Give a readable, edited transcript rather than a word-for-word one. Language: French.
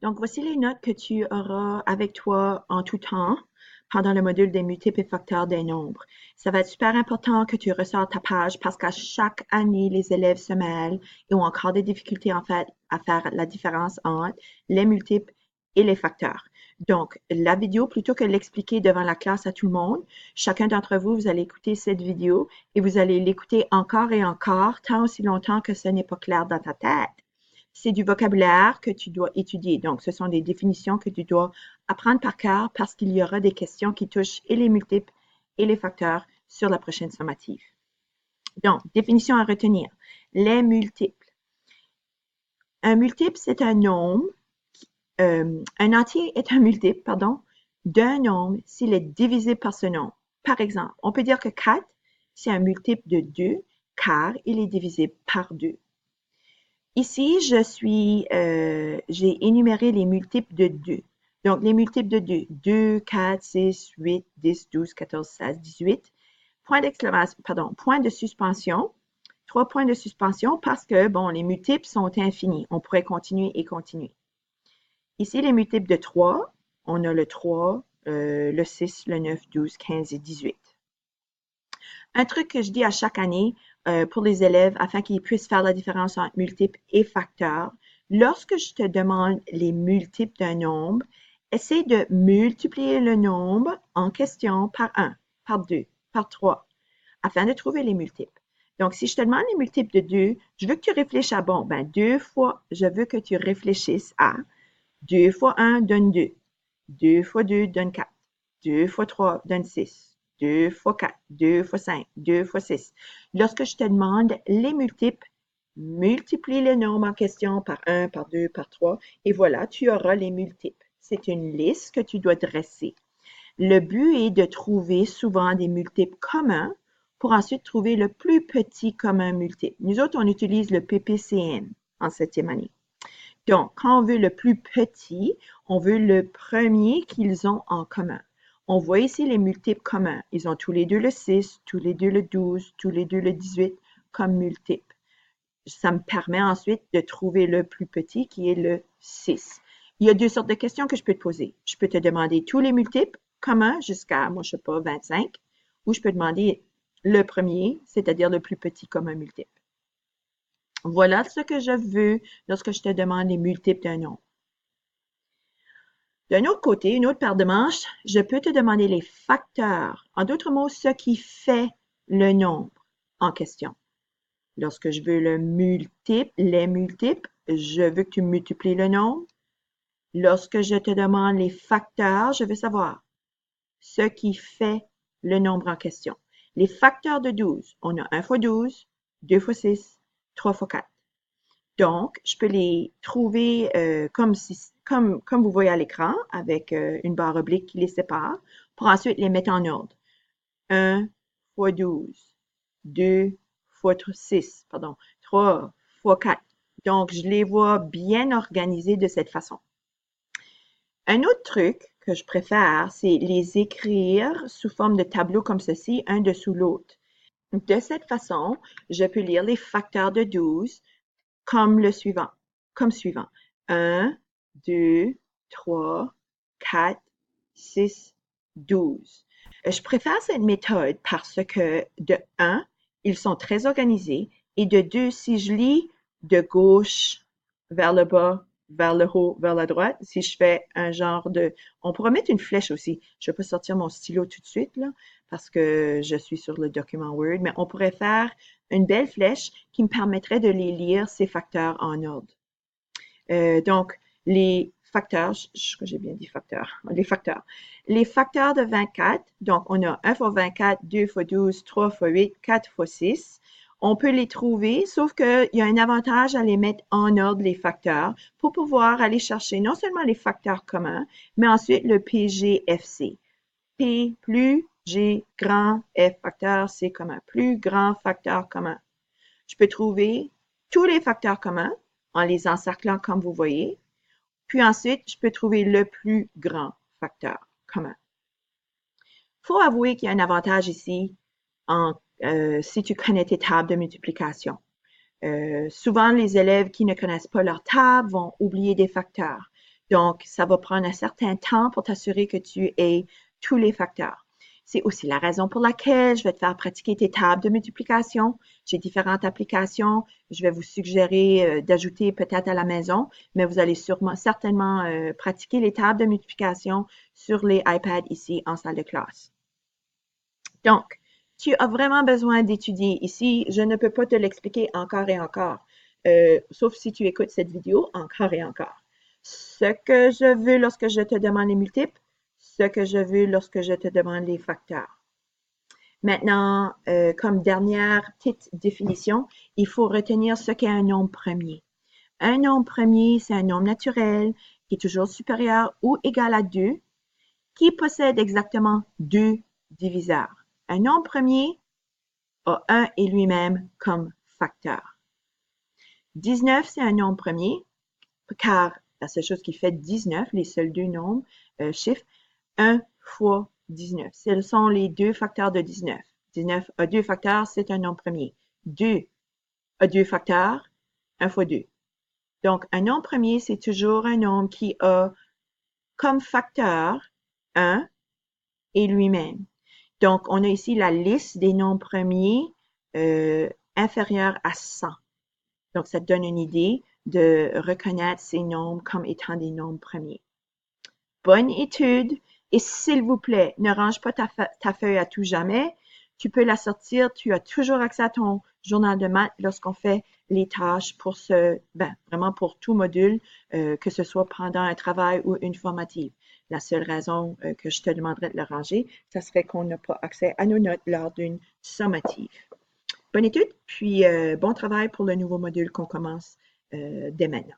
Donc, voici les notes que tu auras avec toi en tout temps pendant le module des multiples facteurs des nombres. Ça va être super important que tu ressors ta page parce qu'à chaque année, les élèves se mêlent et ont encore des difficultés en fait à faire la différence entre les multiples et les facteurs. Donc, la vidéo, plutôt que de l'expliquer devant la classe à tout le monde, chacun d'entre vous, vous allez écouter cette vidéo et vous allez l'écouter encore et encore, tant aussi longtemps que ce n'est pas clair dans ta tête. C'est du vocabulaire que tu dois étudier. Donc, ce sont des définitions que tu dois apprendre par cœur parce qu'il y aura des questions qui touchent et les multiples et les facteurs sur la prochaine sommative. Donc, définition à retenir. Les multiples. Un multiple, c'est un nombre, un entier est un multiple, pardon, d'un nombre s'il est divisé par ce nombre. Par exemple, on peut dire que 4, c'est un multiple de 2 car il est divisé par 2. Ici, j'ai énuméré les multiples de 2. Donc, les multiples de 2, 2, 4, 6, 8, 10, 12, 14, 16, 18. Point d'exclamation, pardon, point de suspension. 3 points de suspension parce que, bon, les multiples sont infinis. On pourrait continuer et continuer. Ici, les multiples de 3, on a le 3, le 6, le 9, 12, 15 et 18. Un truc que je dis à chaque année pour les élèves afin qu'ils puissent faire la différence entre multiples et facteurs, lorsque je te demande les multiples d'un nombre, essaie de multiplier le nombre en question par 1, par 2, par 3, afin de trouver les multiples. Donc, si je te demande les multiples de 2, je veux que tu réfléchisses à, bon, ben 2 fois, je veux que tu réfléchisses à 2 fois 1 donne 2, 2 fois 2 donne 4, 2 fois 3 donne 6. 2 fois 4, 2 fois 5, 2 fois 6. Lorsque je te demande les multiples, multiplie le nombre en question par 1, par 2, par 3, et voilà, tu auras les multiples. C'est une liste que tu dois dresser. Le but est de trouver souvent des multiples communs pour ensuite trouver le plus petit commun multiple. Nous autres, on utilise le PPCN en 7e année. Donc, quand on veut le plus petit, on veut le premier qu'ils ont en commun. On voit ici les multiples communs. Ils ont tous les deux le 6, tous les deux le 12, tous les deux le 18 comme multiples. Ça me permet ensuite de trouver le plus petit qui est le 6. Il y a deux sortes de questions que je peux te poser. Je peux te demander tous les multiples communs jusqu'à, moi je sais pas, 25, ou je peux demander le premier, c'est-à-dire le plus petit commun multiple. Voilà ce que je veux lorsque je te demande les multiples d'un nombre. D'un autre côté, une autre paire de manches, je peux te demander les facteurs. En d'autres mots, ce qui fait le nombre en question. Lorsque je veux les multiples, je veux que tu multiplies le nombre. Lorsque je te demande les facteurs, je veux savoir ce qui fait le nombre en question. Les facteurs de 12, on a 1 fois 12, 2 fois 6, 3 fois 4. Donc, je peux les trouver comme vous voyez à l'écran, avec une barre oblique qui les sépare, pour ensuite les mettre en ordre. 1 fois 12, 2 fois 6, pardon, 3 fois 4. Donc, je les vois bien organisés de cette façon. Un autre truc que je préfère, c'est les écrire sous forme de tableau comme ceci, un dessous l'autre. De cette façon, je peux lire les facteurs de 12 comme suivant. 1, 2, 3, 4, 6, 12. Je préfère cette méthode parce que de 1, ils sont très organisés et de 2, si je lis de gauche vers le bas, vers le haut, vers la droite, si je fais un genre de... On pourrait mettre une flèche aussi. Je ne vais pas sortir mon stylo tout de suite là, parce que je suis sur le document Word, mais on pourrait faire une belle flèche qui me permettrait de les lire, ces facteurs en ordre. Donc, les facteurs, j'ai bien dit facteurs, les facteurs. Les facteurs de 24, donc on a 1 fois 24, 2 fois 12, 3 fois 8, 4 fois 6. On peut les trouver, sauf qu'il y a un avantage à les mettre en ordre, les facteurs, pour pouvoir aller chercher non seulement les facteurs communs, mais ensuite le PGFC. P plus G grand F facteur C commun. Plus grand facteur commun. Je peux trouver tous les facteurs communs en les encerclant comme vous voyez. Puis ensuite, je peux trouver le plus grand facteur commun. Il faut avouer qu'il y a un avantage ici si tu connais tes tables de multiplication. Souvent, les élèves qui ne connaissent pas leur table vont oublier des facteurs. Donc, ça va prendre un certain temps pour t'assurer que tu aies tous les facteurs. C'est aussi la raison pour laquelle je vais te faire pratiquer tes tables de multiplication. J'ai différentes applications. Je vais vous suggérer d'ajouter peut-être à la maison, mais vous allez certainement pratiquer les tables de multiplication sur les iPads ici en salle de classe. Donc, tu as vraiment besoin d'étudier ici. Je ne peux pas te l'expliquer encore et encore, sauf si tu écoutes cette vidéo encore et encore. Ce que je veux lorsque je te demande les multiples, ce que je veux lorsque je te demande les facteurs. Maintenant, comme dernière petite définition, il faut retenir ce qu'est un nombre premier. Un nombre premier, c'est un nombre naturel qui est toujours supérieur ou égal à 2, qui possède exactement 2 diviseurs. Un nombre premier a 1 et lui-même comme facteur. 19, c'est un nombre premier, car la seule chose qui fait 19, les seuls deux nombres, chiffres, 1 fois 19. Ce sont les deux facteurs de 19. 19 a deux facteurs, c'est un nombre premier. 2 a deux facteurs, 1 fois 2. Donc, un nombre premier, c'est toujours un nombre qui a comme facteur 1 et lui-même. Donc, on a ici la liste des nombres premiers inférieurs à 100. Donc, ça te donne une idée de reconnaître ces nombres comme étant des nombres premiers. Bonne étude et s'il vous plaît, ne range pas ta feuille à tout jamais. Tu peux la sortir, tu as toujours accès à ton journal de maths lorsqu'on fait les tâches pour vraiment pour tout module, que ce soit pendant un travail ou une formative. La seule raison que je te demanderais de le ranger, ça serait qu'on n'a pas accès à nos notes lors d'une sommative. Bonne étude, puis bon travail pour le nouveau module qu'on commence dès maintenant.